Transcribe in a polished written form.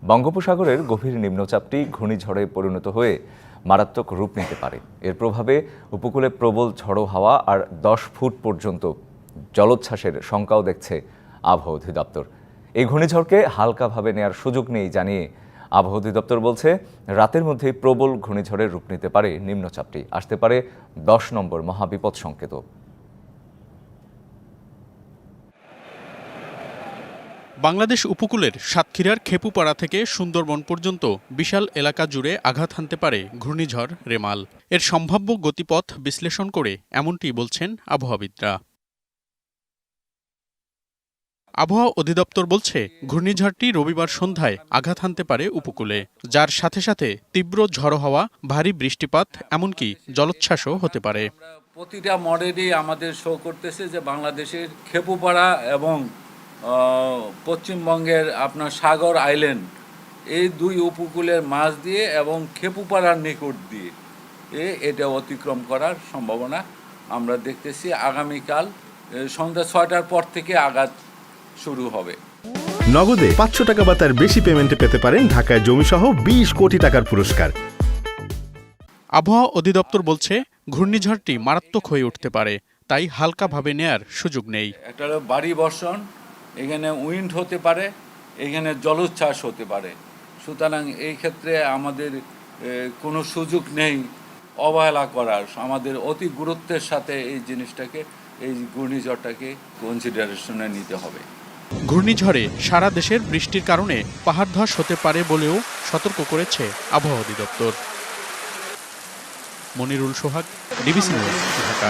বঙ্গোপসাগরের গভীর নিম্নচাপটি ঘূর্ণিঝড়ে পরিণত হয়ে মারাত্মক রূপ নিতে পারে। এর প্রভাবে উপকূলে প্রবল ঝড়ো হাওয়া আর 10 ফুট পর্যন্ত জলোচ্ছ্বাসের শঙ্কাও দেখছে আবহাওয়া অধিদপ্তর। এই ঘূর্ণিঝড়কে হালকাভাবে নেয়ার সুযোগ নেই জানিয়ে আবহাওয়া অধিদপ্তর বলছে, রাতের মধ্যেই প্রবল ঘূর্ণিঝড়ের রূপ নিতে পারে নিম্নচাপটি। আসতে পারে 10 নম্বর মহাবিপদ সংকেত। বাংলাদেশ উপকূলের সাতক্ষীরার খেপুপাড়া থেকে সুন্দরবন পর্যন্ত বিশাল এলাকা জুড়ে আঘাত হানতে পারে ঘূর্ণিঝড় রেমাল। এর সম্ভাব্য গতিপথ বিশ্লেষণ করে এমনটি বলছেন আবহাওয়াবিদরা। আবহাওয়া অধিদপ্তর বলছে, ঘূর্ণিঝড়টি রবিবার সন্ধ্যায় আঘাত হানতে পারে উপকূলে, যার সাথে সাথে তীব্র ঝড়ো হাওয়া, ভারী বৃষ্টিপাত, এমনকি জলোচ্ছ্বাসও হতে পারে। প্রতিটা মডেলই আমাদের শো করতেছে যে বাংলাদেশের খেপুপাড়া এবং পশ্চিমবঙ্গের আপনার সাগর আইল্যান্ড, এই দুই উপকূলের মাঝ দিয়ে এবং খেপুপাড়ার নিকট দিয়ে এটা অতিক্রম করার সম্ভাবনা আমরা দেখতেছি। আগামীকাল সন্ধ্যা 6টার পর থেকে আঘাত শুরু হবে। নগদে 500 টাকা বা তার বেশি পেমেন্টে পেতে পারেন ঢাকায় জমিসহ 20 কোটি টাকার পুরস্কার। আবহাওয়া অধিদপ্তর বলছে, ঘূর্ণিঝড়টি মারাত্মক হয়ে উঠতে পারে, তাই হালকাভাবে নেয়ার সুযোগ নেই। একটা হলো ভারী বর্ষণ, এখানে উইন্ড হতে পারে, এখানে জলোচ্ছ্বাস হতে পারে। সুতরাং এই ক্ষেত্রে আমাদের কোনো সুযোগ নেই অবহেলা করার। আমাদের অতি গুরুত্বের সাথে এই জিনিসটাকে, এই ঘূর্ণিঝড়টাকে কনসিডারেশনে নিতে হবে। ঘূর্ণিঝড়ে সারা দেশের বৃষ্টির কারণে পাহাড় ধস হতে পারে বলেও সতর্ক করেছে আবহাওয়া অধিদপ্তর। মনিরুল সোহাগ, ডিবিসি নিউজ, ঢাকা।